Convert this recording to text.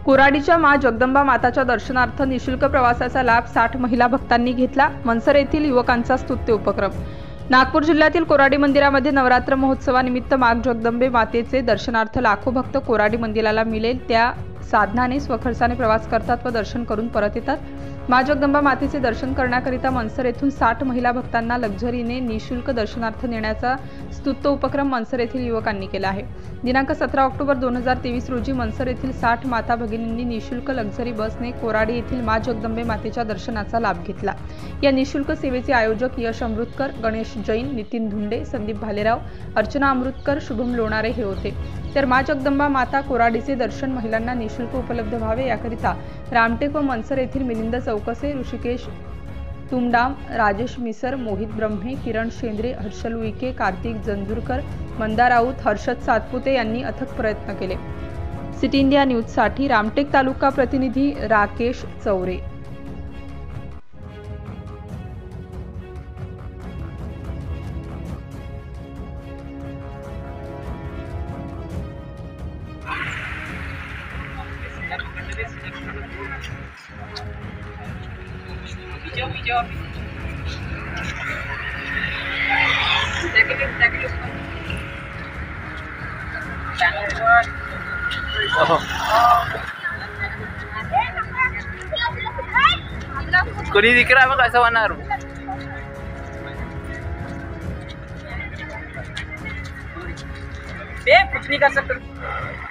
कोराडीच्या मा जगदंबा माताच्या दर्शनार्थ निशुल्क प्रवासाचा लाभ 60 महिला भक्तांनी घेतला। मनसर येथील युवकांचा स्तुत्य उपक्रम। नागपूर जिल्ह्यातील कोराडी मंदिरामध्ये नवरात्र महोत्सवानिमित्त मा जगदंबे मातेचे दर्शनार्थ लाखो भक्त कोराडी मंदिराला मिळेल त्या साधनाने स्वखर्चाने प्रवास करतात व दर्शन करून परत येतात। मा जगदंबा मातेचे दर्शन करण्याकरिता मनसर येथून 60 महिला भक्तांना लक्झरीने निशुल्क दर्शनार्थ नेण्याचा स्तुत्य उपक्रम मनसर येथील युवकांनी केला आहे। दिनांक 17 ऑक्टोबर 2023 रोजी मनसर येथील 60 माता भगिनींनी निशुल्क लक्झरी बसने कोराडी येथील मा जगदंबे मातेच्या दर्शनाचा लाभ घेतला। या निशुल्क सेवेचे आयोजक यश अमृतकर, गणेश जैन, नितीन धुंडे, संदीप भालेराव, अर्चना अमृतकर, शुभम लोणारे हे होते। तर मा जगदंबा माता कोराडीचे दर्शन महिलांना निशुल्क उपलब्ध व्हावे याकरिता रामटेक व मनसर येथील मिलिंद चौकसे, ऋषिकेश तुमडाम, राजेश मिसर, मोहित ब्रह्मे, किरण शेंद्रे, हर्षल उईके, कार्तिक जंजुरकर, मंदा राऊत, हर्षद सातपुते यांनी अथक प्रयत्न केले। सिटी इंडिया न्यूजसाठी रामटेक तालुका प्रतिनिधी राकेश चौरे। कोणी दिख रहा है मग कैसा बनणार कुछ नहीं कर सकते।